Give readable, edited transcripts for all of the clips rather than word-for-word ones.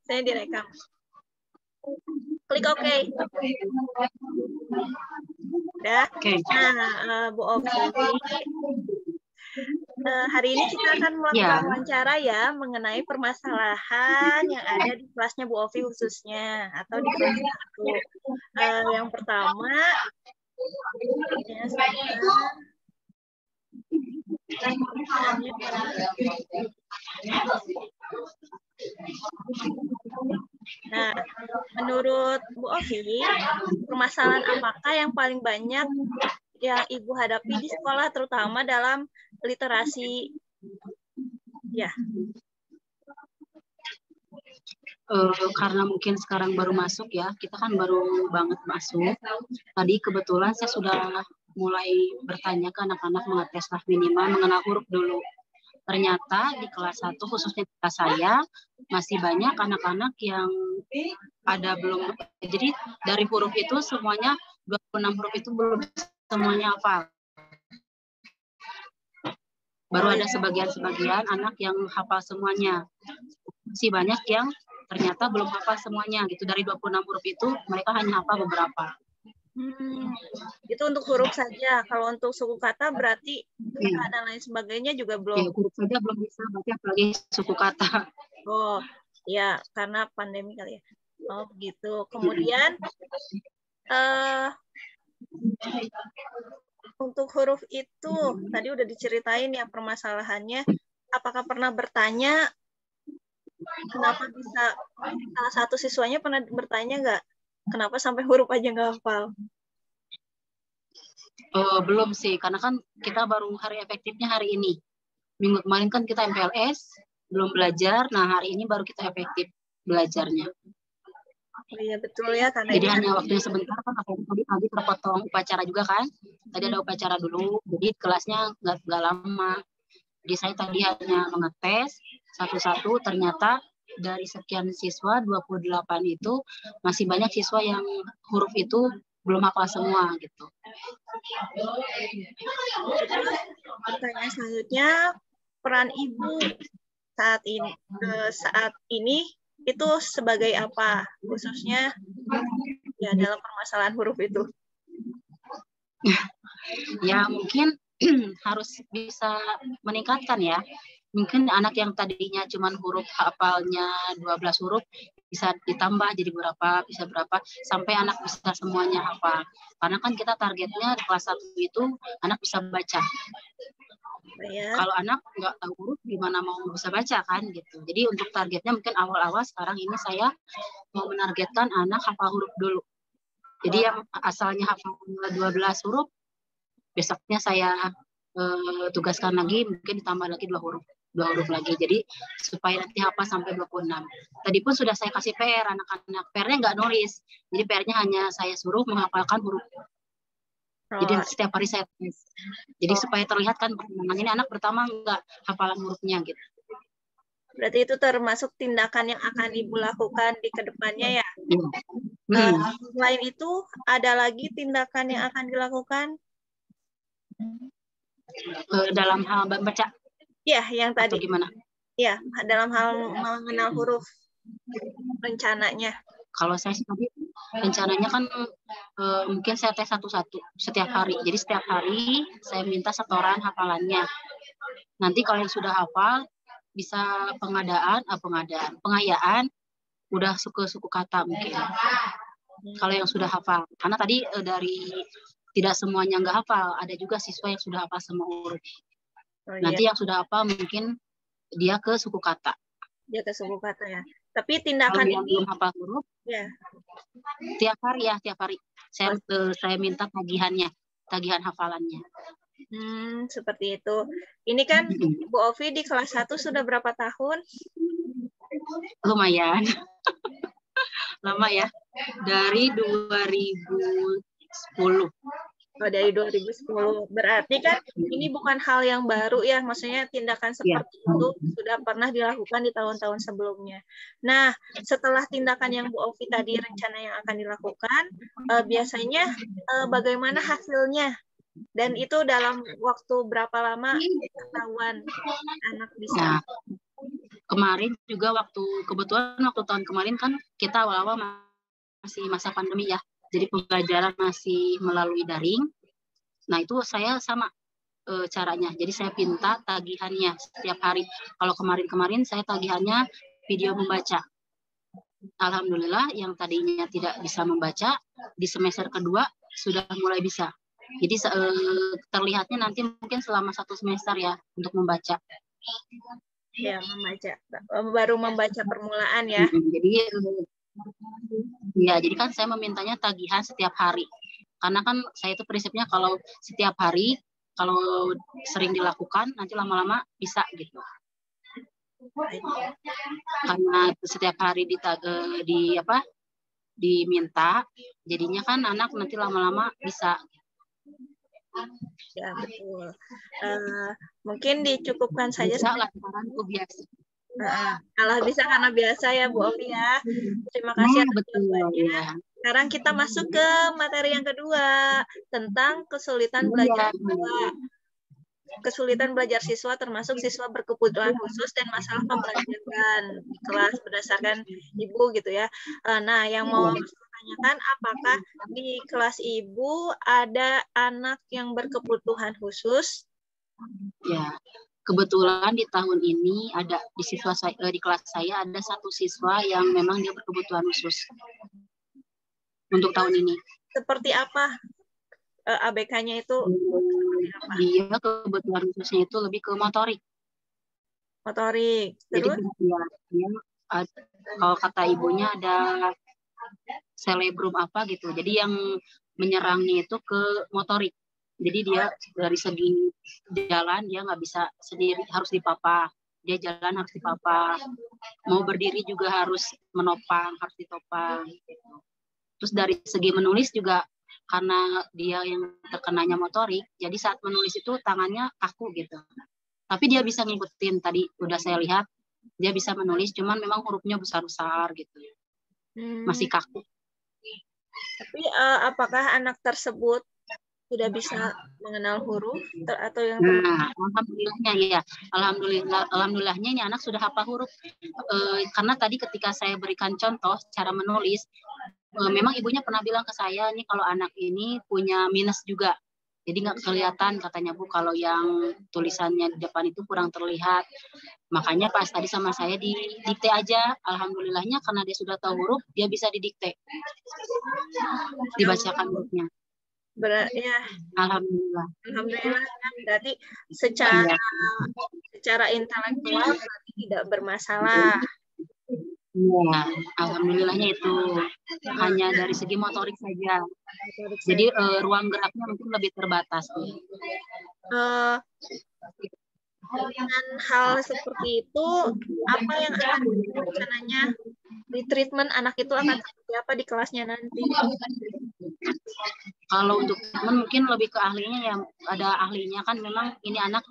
Saya direkam. Klik OK. Udah. Nah, Bu Ovi, hari ini kita akan melakukan wawancara ya mengenai permasalahan yang ada di kelasnya Bu Ovi khususnya atau di kelas 1. Yang pertama, ya, nah, menurut Bu Ovi, permasalahan apakah yang paling banyak yang Ibu hadapi di sekolah, terutama dalam literasi? Ya. Karena mungkin sekarang baru masuk ya, kita kan baru banget masuk. Tadi kebetulan saya sudah mulai bertanya ke anak-anak mengetes lah minimal mengenal huruf dulu. Ternyata di kelas 1 khususnya di kelas saya masih banyak anak-anak yang ada belum. Jadi dari huruf itu semuanya 26 huruf itu belum semuanya hafal. Baru ada sebagian-sebagian anak yang hafal semuanya. Masih banyak yang ternyata belum hafal semuanya gitu. Dari 26 huruf itu mereka hanya hafal beberapa. Itu untuk huruf saja. Kalau untuk suku kata berarti dan lain sebagainya juga belum. Ya, huruf saja belum bisa, berarti apalagi suku kata. Oh, ya karena pandemi kali ya. Oh, begitu. Kemudian untuk huruf itu tadi udah diceritain ya permasalahannya. Apakah pernah bertanya kenapa bisa salah satu siswanya pernah bertanya nggak? Kenapa sampai huruf aja nggak hafal? Belum sih, karena kan kita baru hari efektifnya hari ini. Minggu kemarin kan kita MPLS, belum belajar. Nah, hari ini baru kita efektif belajarnya. Oh iya, betul ya. Karena jadi hanya waktunya sebentar kan, tadi pagi terpotong upacara juga kan. Tadi ada upacara dulu, jadi kelasnya nggak lama. Jadi saya tadi hanya mengetes satu-satu, ternyata dari sekian siswa 28 itu masih banyak siswa yang huruf itu belum hafal semua gitu. Pertanyaan selanjutnya, peran Ibu saat ini itu sebagai apa, khususnya ya dalam permasalahan huruf itu? Ya mungkin harus bisa meningkatkan ya. Mungkin anak yang tadinya cuma huruf hafalnya 12 huruf bisa ditambah jadi berapa, bisa berapa, sampai anak bisa semuanya hafal. Karena kan kita targetnya di kelas 1 itu anak bisa baca. Ya. Kalau anak nggak tahu huruf, gimana mau bisa baca kan gitu. Jadi untuk targetnya mungkin awal-awal sekarang ini saya mau menargetkan anak hafal huruf dulu. Jadi yang asalnya hafal 12 huruf, besoknya saya tugaskan lagi, mungkin ditambah lagi 2 huruf lagi. Jadi supaya nanti hafal sampai 26. Tadi pun sudah saya kasih PR anak-anak. PR-nya nggak nulis. Jadi PR-nya hanya saya suruh menghafalkan huruf. Jadi setiap hari saya tes. Jadi supaya terlihat kan perkembangan ini anak pertama nggak hafalan hurufnya gitu. Berarti itu termasuk tindakan yang akan Ibu lakukan di kedepannya ya? Selain itu, ada lagi tindakan yang akan dilakukan? Dalam hal membaca? Iya, yang tadi. Atau gimana? Iya, dalam hal mengenal huruf rencananya. Kalau saya tadi rencananya kan mungkin saya tes satu-satu setiap hari. Jadi setiap hari saya minta setoran hafalannya. Nanti kalau yang sudah hafal bisa pengayaan udah suku kata mungkin. Kalau yang sudah hafal. Karena tadi dari tidak semuanya nggak hafal, ada juga siswa yang sudah hafal semua huruf. Nanti yang sudah hafal mungkin dia ke suku kata. Dia ke suku kata ya. Tapi tindakan yang ini belum hafal huruf, ya. Tiap hari. Saya minta tagihan hafalannya. Seperti itu. Ini kan Bu Ovi di kelas 1 sudah berapa tahun? Lumayan. Lama ya. Dari 2010. Oh, dari 2010. Berarti kan ini bukan hal yang baru ya, maksudnya tindakan seperti itu sudah pernah dilakukan di tahun-tahun sebelumnya. Nah, setelah tindakan yang Bu Ovi tadi rencana yang akan dilakukan, biasanya bagaimana hasilnya? Dan itu dalam waktu berapa lama ketahuan anak bisa? kemarin juga kebetulan waktu tahun kemarin kan kita awal-awal masih masa pandemi ya. Jadi pembelajaran masih melalui daring. Nah itu saya sama caranya. Jadi saya pinta tagihannya setiap hari. Kalau kemarin-kemarin saya tagihannya video membaca. Alhamdulillah yang tadinya tidak bisa membaca di semester kedua sudah mulai bisa. Jadi terlihatnya nanti mungkin selama 1 semester ya untuk membaca. Ya, membaca. Baru membaca permulaan ya. Jadi kan saya memintanya tagihan setiap hari. Karena kan saya itu prinsipnya kalau setiap hari, kalau sering dilakukan nanti lama-lama bisa gitu. Karena setiap hari diminta, jadinya kan anak nanti lama-lama bisa. Ya betul. Mungkin dicukupkan saja. Bisa lantaran biasa. Kalau bisa karena biasa ya Bu Ovi ya. Terima kasih atas jawabannya. Ya. Sekarang kita masuk ke materi yang kedua tentang kesulitan belajar siswa. Kesulitan belajar siswa termasuk siswa berkebutuhan khusus dan masalah pembelajaran di kelas berdasarkan Ibu gitu ya. Nah, yang mau tanyakan apakah di kelas Ibu ada anak yang berkebutuhan khusus? Ya. Kebetulan di tahun ini ada di kelas saya ada 1 siswa yang memang dia berkebutuhan khusus untuk tahun ini. Seperti apa ABK-nya itu? Dia kebutuhan khususnya itu lebih ke motorik. Motorik. Terus? Jadi dia kalau kata ibunya ada selebrum apa gitu. Jadi yang menyerangnya itu ke motorik. Jadi dia dari segi jalan dia nggak bisa sendiri, harus dipapa. Dia jalan harus dipapa. Mau berdiri juga harus menopang, harus ditopang. Gitu. Terus dari segi menulis juga karena dia yang terkenanya motorik, jadi saat menulis itu tangannya kaku gitu. Tapi dia bisa ngikutin, tadi udah saya lihat, dia bisa menulis, cuman memang hurufnya besar-besar gitu. Masih kaku. Tapi apakah anak tersebut sudah bisa mengenal huruf atau yang alhamdulillahnya ya, alhamdulillahnya ini anak sudah hafal huruf. Karena tadi ketika saya berikan contoh cara menulis, memang ibunya pernah bilang ke saya nih kalau anak ini punya minus juga. Jadi nggak kelihatan katanya Bu kalau yang tulisannya di depan itu kurang terlihat. Makanya pas tadi sama saya didikte aja. Alhamdulillahnya karena dia sudah tahu huruf, dia bisa didikte. Dibacakan hurufnya. Ya. Alhamdulillah. Alhamdulillah berarti secara intelektual berarti tidak bermasalah. Ya, alhamdulillahnya itu hanya dari segi motorik saja. Jadi ruang geraknya mungkin lebih terbatas. Dengan hal seperti itu, apa yang akan rencananya di treatment anak itu akan seperti apa di kelasnya nanti? Kalau untuk teman mungkin lebih ke ahlinya yang ada ahlinya kan memang ini anak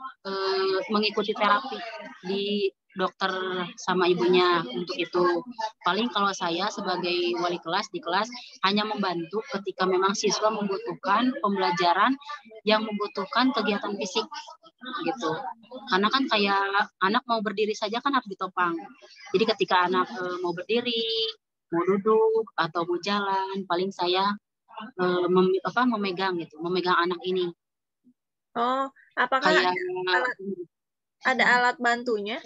mengikuti terapi di dokter sama ibunya untuk itu. Paling kalau saya sebagai wali kelas di kelas hanya membantu ketika memang siswa membutuhkan pembelajaran yang membutuhkan kegiatan fisik gitu. Karena kan kayak anak mau berdiri saja kan harus ditopang. Jadi ketika anak mau berdiri, mau duduk atau mau jalan, paling saya memegang anak ini. Oh, apakah ada alat bantunya?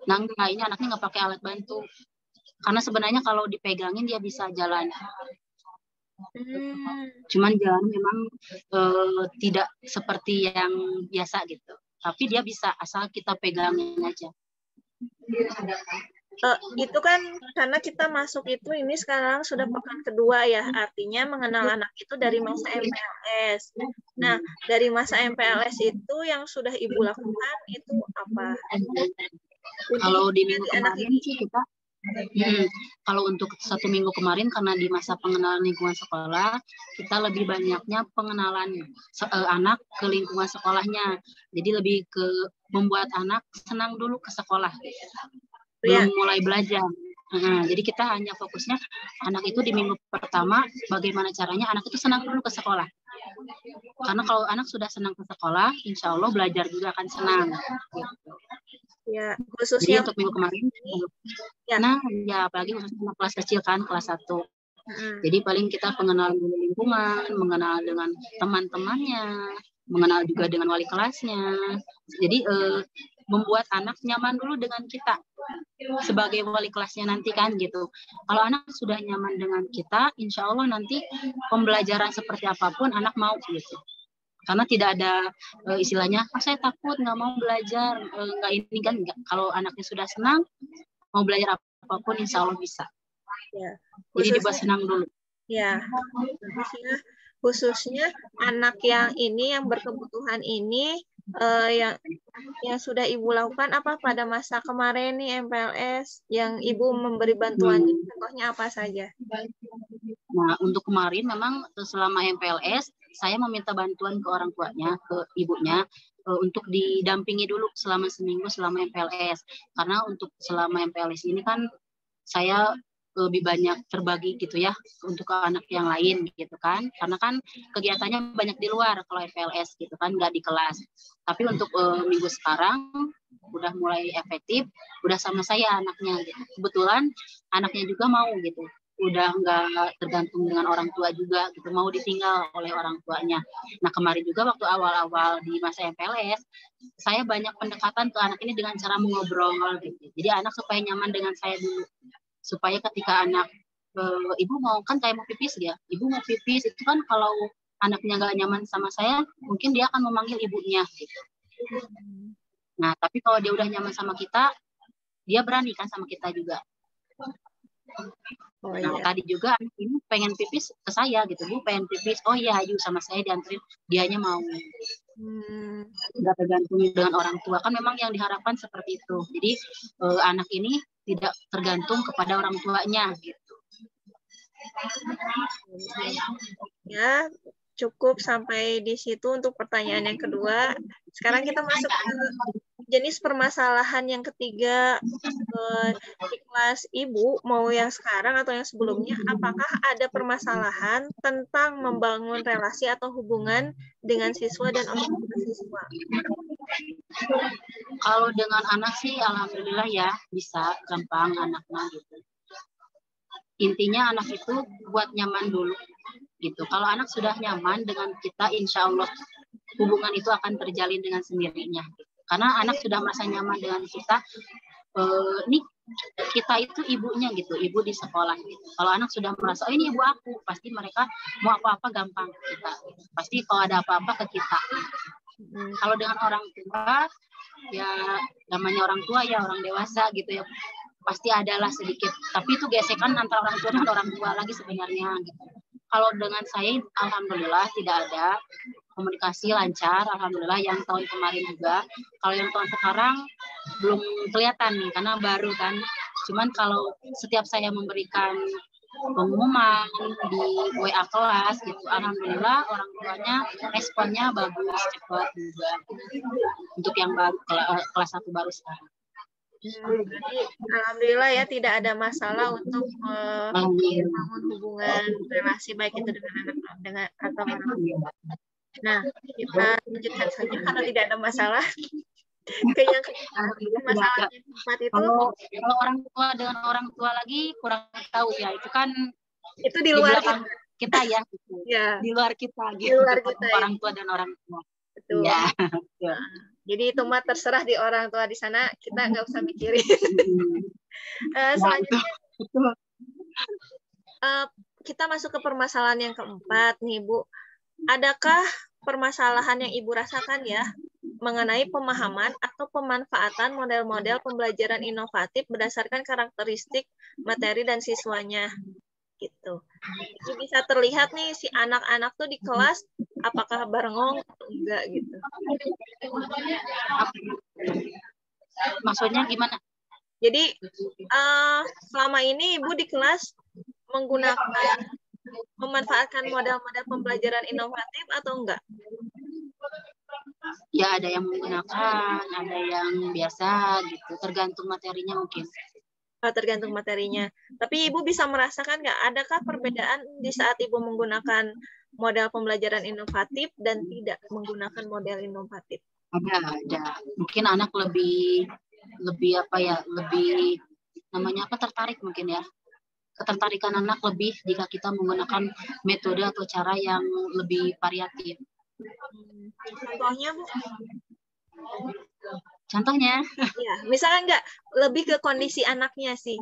Nah, enggak, ini anaknya nggak pakai alat bantu. Karena sebenarnya kalau dipegangin dia bisa jalan. Cuman jalan memang tidak seperti yang biasa gitu. Tapi dia bisa asal kita pegangin aja. Itu kan karena kita masuk itu ini sekarang sudah pekan kedua ya, artinya mengenal anak itu dari masa MPLS. Nah, dari masa MPLS itu yang sudah Ibu lakukan itu apa? Kalau di minggu kemarin sih kita kalau untuk 1 minggu kemarin karena di masa pengenalan lingkungan sekolah kita lebih banyaknya pengenalan anak ke lingkungan sekolahnya. Jadi lebih ke membuat anak senang dulu ke sekolah. Belum mulai belajar. Jadi kita hanya fokusnya anak itu di minggu pertama bagaimana caranya anak itu senang dulu ke sekolah. Karena kalau anak sudah senang ke sekolah, insya Allah belajar juga akan senang. Gitu. Ya, Jadi khususnya untuk minggu kemarin, ya. nah ya apalagi khususnya kelas kecil kan, kelas 1. Jadi paling kita pengenalan lingkungan, mengenal dengan teman-temannya, mengenal juga dengan wali kelasnya. Jadi membuat anak nyaman dulu dengan kita sebagai wali kelasnya nanti kan gitu. Kalau anak sudah nyaman dengan kita, insya Allah nanti pembelajaran seperti apapun anak mau gitu. Karena tidak ada istilahnya, saya takut nggak mau belajar, nggak ini kan. Kalau anaknya sudah senang, mau belajar apapun insya Allah bisa. Ya, jadi dibuat senang dulu. Ya, khususnya anak yang ini yang berkebutuhan ini yang sudah Ibu lakukan apa pada masa kemarin nih MPLS yang Ibu memberi bantuan contohnya apa saja? Nah, untuk kemarin memang selama MPLS saya meminta bantuan ke orang tuanya, ke ibunya untuk didampingi dulu selama seminggu selama MPLS. Karena untuk selama MPLS ini kan saya lebih banyak terbagi gitu ya untuk anak yang lain gitu kan, karena kan kegiatannya banyak di luar kalau FLS gitu kan, nggak di kelas. Tapi untuk minggu sekarang udah mulai efektif, udah sama saya anaknya gitu. Kebetulan anaknya juga mau gitu, udah nggak tergantung dengan orang tua juga gitu, mau ditinggal oleh orang tuanya. Nah kemarin juga waktu awal-awal di masa FLS saya banyak pendekatan ke anak ini dengan cara mengobrol gitu. Jadi anak supaya nyaman dengan saya dulu, supaya ketika anak ibu mau kan kayak mau pipis dia, ibu mau pipis itu kan kalau anaknya nggak nyaman sama saya mungkin dia akan memanggil ibunya gitu. Nah tapi kalau dia udah nyaman sama kita, dia berani kan sama kita juga. Nah tadi juga anak ini pengen pipis ke saya gitu, Bu pengen pipis, oh iya ayo sama saya dianterin, dianya mau. Nggak tergantung dengan orang tua kan, memang yang diharapkan seperti itu. Jadi anak ini tidak tergantung kepada orang tuanya gitu. Ya, cukup sampai di situ untuk pertanyaan yang kedua. Sekarang kita masuk ke jenis permasalahan yang ketiga. Di kelas Ibu, mau yang sekarang atau yang sebelumnya, apakah ada permasalahan tentang membangun relasi atau hubungan dengan siswa dan orang tua siswa? Kalau dengan anak sih alhamdulillah ya bisa gampang anaknya gitu. Intinya anak itu buat nyaman dulu gitu. Kalau anak sudah nyaman dengan kita, insya Allah hubungan itu akan terjalin dengan sendirinya. Karena anak sudah merasa nyaman dengan kita, nih kita itu ibunya gitu, ibu di sekolah gitu. Kalau anak sudah merasa oh ini ibu aku, pasti mereka mau apa-apa gampang ke kita. Pasti kalau ada apa-apa ke kita. Kalau dengan orang tua, ya namanya orang tua ya orang dewasa gitu ya, pasti adalah sedikit, tapi itu gesekan antara orang tua dan orang tua lagi sebenarnya gitu. Kalau dengan saya alhamdulillah tidak ada, komunikasi lancar alhamdulillah, yang tahun kemarin juga. Kalau yang tahun sekarang belum kelihatan nih karena baru kan. Cuman kalau setiap saya memberikan pengumuman di WA kelas gitu, alhamdulillah orang tuanya responnya bagus, cepat juga untuk yang baru kelas 1 baru sekarang. Jadi alhamdulillah ya tidak ada masalah untuk membangun hubungan relasi baik itu dengan anak dengan atau orang tua. Nah, kita lanjutkan saja karena tidak ada masalah. Ke yang masalah yang keempat itu, kalau orang tua dengan orang tua lagi kurang tahu ya, itu kan itu di luar kita ya, gitu. Ya, di luar kita gitu, di luar kita, orang tua dan orang tua. Betul. Ya. Jadi itu mah terserah di orang tua di sana, kita nggak usah mikirin. Selanjutnya kita masuk ke permasalahan yang keempat nih Bu. Adakah permasalahan yang Ibu rasakan ya mengenai pemahaman atau pemanfaatan model-model pembelajaran inovatif berdasarkan karakteristik materi dan siswanya gitu. Jadi bisa terlihat nih si anak-anak tuh di kelas apakah barengong atau enggak gitu. Maksudnya gimana? Jadi selama ini Ibu di kelas memanfaatkan model-model pembelajaran inovatif atau enggak? Ya ada yang menggunakan, ada yang biasa gitu, tergantung materinya mungkin. Tergantung materinya. Tapi Ibu bisa merasakan nggak, adakah perbedaan di saat Ibu menggunakan model pembelajaran inovatif dan tidak menggunakan model inovatif? Ada. Mungkin anak lebih apa ya, lebih namanya apa, tertarik mungkin ya. Ketertarikan anak lebih jika kita menggunakan metode atau cara yang lebih variatif. Contohnya, Bu? Contohnya? Ya, misalkan nggak, lebih ke kondisi anaknya sih.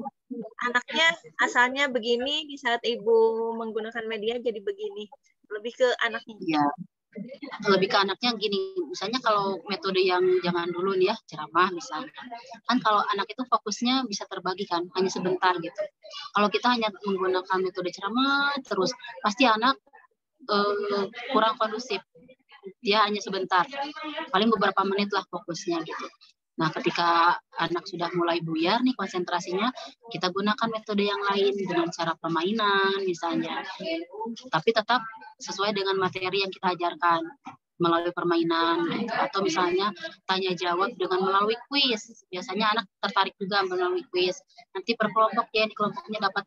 Anaknya asalnya begini, di saat ibu menggunakan media jadi begini. Lebih ke anaknya. Ya, lebih ke anaknya gini. Misalnya kalau metode yang zaman dulu nih ya, ceramah misalnya. Kan kalau anak itu fokusnya bisa terbagi kan, hanya sebentar gitu. Kalau kita hanya menggunakan metode ceramah terus, pasti anak kurang kondusif. Dia hanya sebentar, paling beberapa menit lah fokusnya gitu. Nah, ketika anak sudah mulai buyar nih konsentrasinya, kita gunakan metode yang lain dengan cara permainan misalnya. Tapi tetap sesuai dengan materi yang kita ajarkan melalui permainan gitu. Atau misalnya tanya jawab dengan melalui kuis. Biasanya anak tertarik juga melalui kuis. Nanti per kelompok ya, di kelompoknya dapat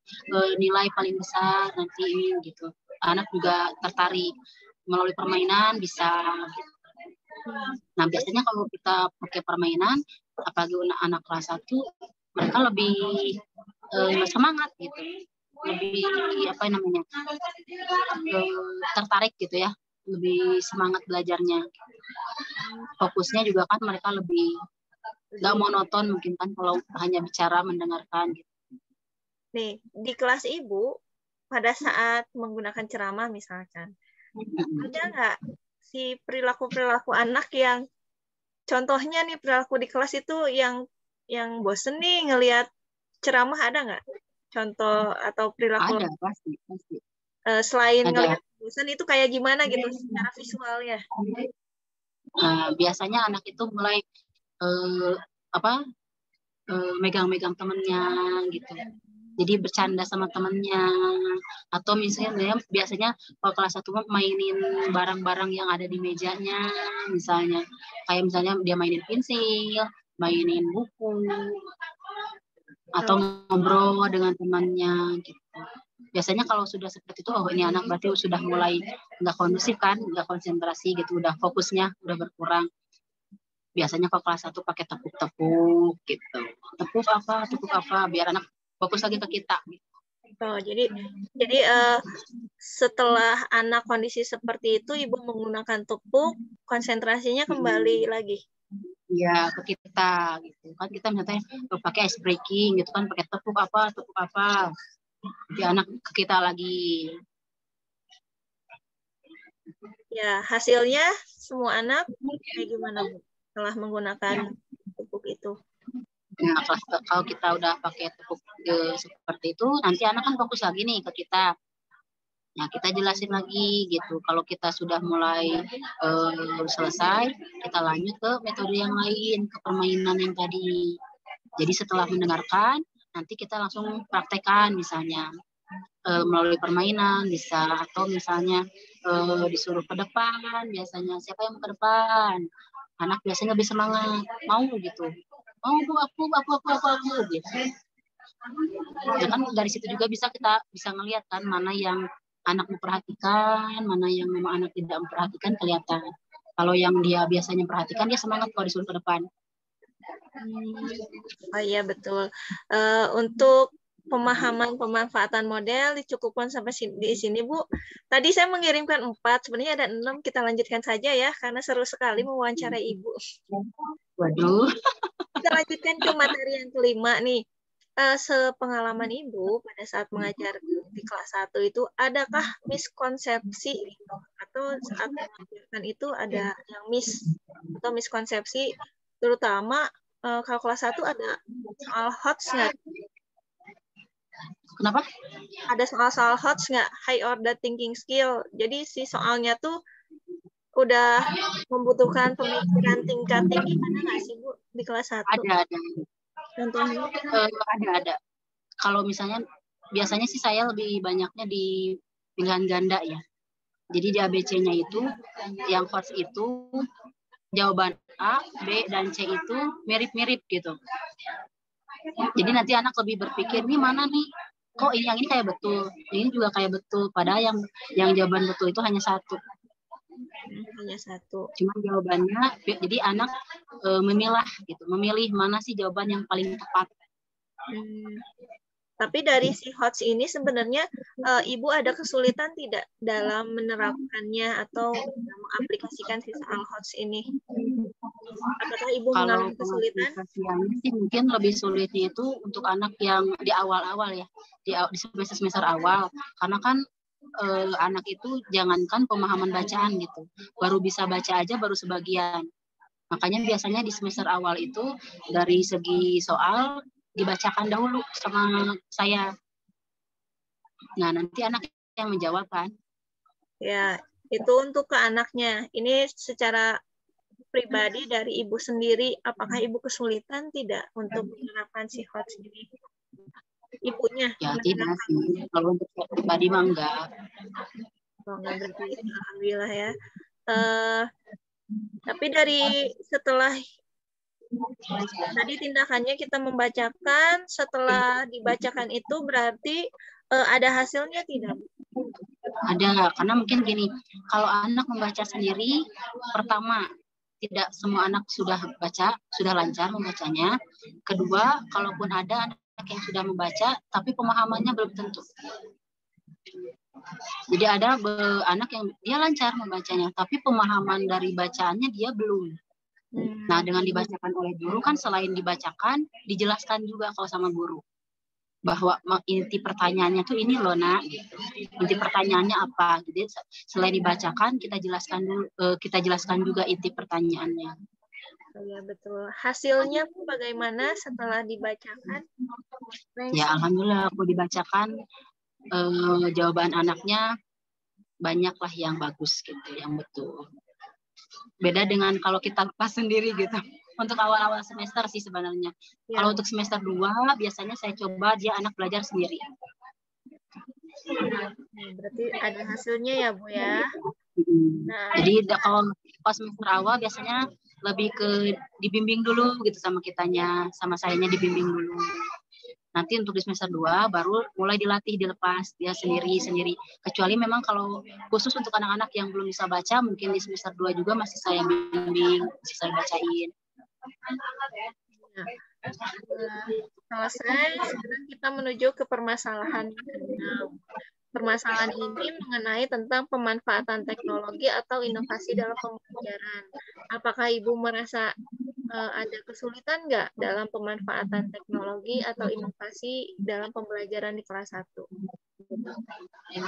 nilai paling besar nanti gitu. Anak juga tertarik melalui permainan bisa. Nah, biasanya kalau kita pakai permainan, apalagi anak kelas 1, mereka lebih semangat gitu. Lebih apa namanya? Tertarik gitu ya. Lebih semangat belajarnya. Fokusnya juga kan mereka lebih nggak monoton mungkin kan kalau hanya bicara mendengarkan gitu. Nih, di kelas ibu pada saat menggunakan ceramah misalkan, ada nggak si perilaku anak yang contohnya nih perilaku di kelas itu yang bosen nih ngelihat ceramah, ada nggak contoh atau perilaku? Ada pasti. Selain ada. ngelihat bosen itu kayak gimana gitu secara visualnya? Biasanya anak itu mulai megang-megang temennya gitu. Jadi bercanda sama temennya, atau misalnya biasanya kalau kelas 1 mainin barang-barang yang ada di mejanya, misalnya kayak misalnya dia mainin pensil, mainin buku, atau ngobrol dengan temannya gitu. Biasanya kalau sudah seperti itu, oh ini anak berarti sudah mulai nggak kondusif kan, nggak konsentrasi gitu, udah fokusnya udah berkurang. Biasanya kalau kelas 1 pakai tepuk-tepuk gitu. Tepuk apa, biar anak fokus lagi ke kita. Oh, jadi setelah anak kondisi seperti itu, ibu menggunakan tepuk, konsentrasinya kembali lagi. Iya, ke kita gitu kan, kita misalnya pakai ice breaking gitu kan, pakai tepuk apa. Jadi anak ke kita lagi. Ya, hasilnya semua anak kayak gimana, Bu, setelah menggunakan tepuk itu? Nah, kalau kita udah pakai tepuk seperti itu, nanti anak kan fokus lagi nih ke kita. Nah, kita jelasin lagi gitu. Kalau kita sudah mulai selesai, kita lanjut ke metode yang lain, ke permainan yang tadi. Jadi setelah mendengarkan, nanti kita langsung praktekkan misalnya melalui permainan bisa, atau misalnya disuruh ke depan. Biasanya siapa yang mau ke depan? Anak biasanya lebih semangat, mau gitu. Mau aku gitu. Ya kan dari situ juga kita bisa ngelihat kan mana yang anak memperhatikan, mana yang memang anak tidak memperhatikan, kelihatan. Kalau yang dia biasanya memperhatikan, dia semangat kalau disuruh ke depan. Oh iya, betul. Untuk pemahaman pemanfaatan model dicukupkan sampai di sini, Bu. Tadi saya mengirimkan 4, sebenarnya ada 6. Kita lanjutkan saja ya, karena seru sekali mewawancarai Ibu. Waduh. Kita lanjutkan ke materi yang kelima nih. Sepengalaman Ibu pada saat mengajar di kelas 1 itu, adakah miskonsepsi atau saat mengajarkan itu ada yang atau miskonsepsi, terutama kalau kelas 1 ada soal HOTS nggak? Kenapa? Ada soal HOTS nggak? High order thinking skill. Jadi si soalnya tuh udah membutuhkan pemikiran tingkat tinggi, ada nggak sih, Bu, di kelas 1? Ada. Contohnya? Ada. Kalau misalnya, biasanya sih saya lebih banyaknya di pilihan ganda ya. Jadi di ABC-nya itu, yang HOTS itu, jawaban A, B, dan C itu mirip-mirip gitu. Jadi nanti anak lebih berpikir, nih mana nih kok yang ini kayak betul, ini juga kayak betul, padahal yang jawaban betul itu hanya satu. Hanya satu. Cuma jawabannya, jadi anak memilih mana sih jawaban yang paling tepat. Tapi dari si HOTS ini sebenarnya Ibu ada kesulitan tidak dalam menerapkannya atau mengaplikasikan si soal HOTS ini? Apakah Ibu mengalami kesulitan? Sih mungkin lebih sulitnya itu untuk anak yang di awal-awal ya, di semester awal, karena kan anak itu jangankan pemahaman bacaan gitu, baru bisa baca aja baru sebagian. Makanya biasanya di semester awal itu dari segi soal dibacakan dahulu sama saya. Nah, nanti anak yang menjawab kan. Ya, itu untuk ke anaknya. Ini secara pribadi dari Ibu sendiri, apakah Ibu kesulitan tidak untuk menerapkan si HOTS ini? Ibunya? Ya, tidak sih. Kalau untuk pribadi mah enggak. Oh, enggak, berarti alhamdulillah ya. Tapi dari setelah tadi tindakannya kita membacakan, setelah dibacakan itu berarti ada hasilnya tidak? Ada, karena mungkin gini, kalau anak membaca sendiri, pertama, tidak semua anak sudah baca, sudah lancar membacanya. Kedua, kalaupun ada anak yang sudah membaca, tapi pemahamannya belum tentu. Jadi ada anak yang dia lancar membacanya, tapi pemahaman dari bacaannya dia belum. Nah, dengan dibacakan oleh guru kan selain dibacakan, dijelaskan juga kalau sama guru. Bahwa inti pertanyaannya tuh ini loh nak, gitu. Inti pertanyaannya apa? Jadi selain dibacakan kita jelaskan juga inti pertanyaannya. Ya betul. Hasilnya bagaimana setelah dibacakan? Ya alhamdulillah aku dibacakan jawaban anaknya banyaklah yang bagus gitu, yang betul. Beda dengan kalau kita lepas sendiri gitu. Untuk awal-awal semester sih sebenarnya. Ya. Kalau untuk semester 2 biasanya saya coba dia anak belajar sendiri. Berarti ada hasilnya ya Bu ya. Nah, jadi kalau pas semester awal biasanya lebih ke dibimbing dulu gitu sama kitanya, sama sayanya dibimbing dulu. Nanti untuk di semester 2 baru mulai dilatih dilepas dia sendiri. Kecuali memang kalau khusus untuk anak-anak yang belum bisa baca, mungkin di semester 2 juga masih saya bimbing, masih saya bacain. Selesai, sekarang kita menuju ke permasalahan yang 6. Permasalahan ini mengenai tentang pemanfaatan teknologi atau inovasi dalam pembelajaran. Apakah Ibu merasa ada kesulitan nggak dalam pemanfaatan teknologi atau inovasi dalam pembelajaran di kelas 1?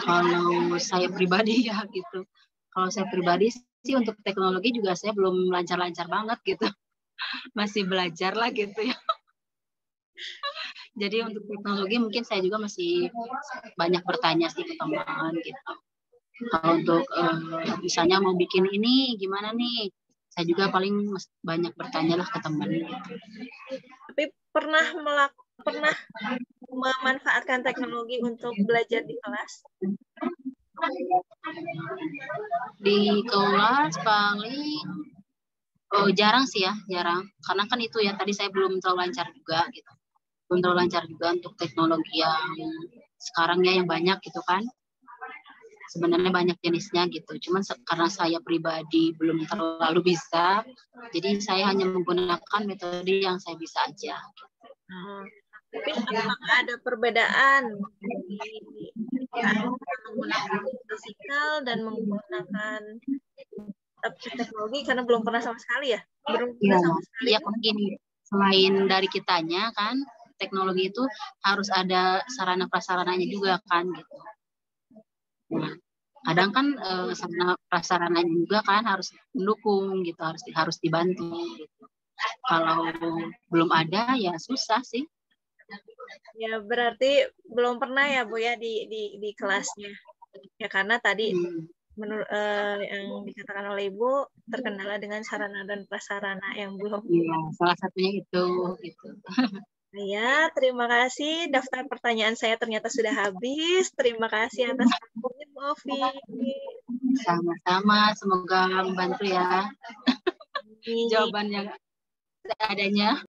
Kalau saya pribadi ya gitu. Kalau saya pribadi sih untuk teknologi juga saya belum lancar-lancar banget gitu. Masih belajar lah gitu ya. Jadi untuk teknologi mungkin saya juga masih banyak bertanya sih ke teman gitu. Kalau untuk misalnya mau bikin ini gimana nih? Saya juga paling banyak bertanya lah ke teman gitu. Tapi pernah memanfaatkan teknologi untuk belajar di kelas? Di kelas paling jarang sih ya, jarang. Karena kan itu ya tadi saya belum terlalu lancar juga gitu. Belum terlalu lancar juga untuk teknologi yang sekarang ya yang banyak gitu kan. Sebenarnya banyak jenisnya gitu. Cuman karena saya pribadi belum terlalu bisa, jadi saya hanya menggunakan metode yang saya bisa aja. Tapi apakah ada perbedaan menggunakan fisikal dan menggunakan teknologi karena belum pernah sama sekali ya? Belum pernah sama sekali. Iya, begini. Selain dari kitanya kan, teknologi itu harus ada sarana prasarananya juga kan gitu. Nah, kadang kan sarana prasarananya juga kan harus mendukung gitu, harus dibantu gitu. Kalau belum ada ya susah sih. Ya berarti belum pernah ya Bu ya di kelasnya. Ya karena tadi menurut yang dikatakan oleh Ibu terkendala dengan sarana dan prasarana yang belum. Iya, salah satunya itu gitu. Ya, terima kasih. Daftar pertanyaan saya ternyata sudah habis. Terima kasih atas waktunya, Bu Ovi. Sama-sama, semoga membantu ya. Jawaban yang adanya.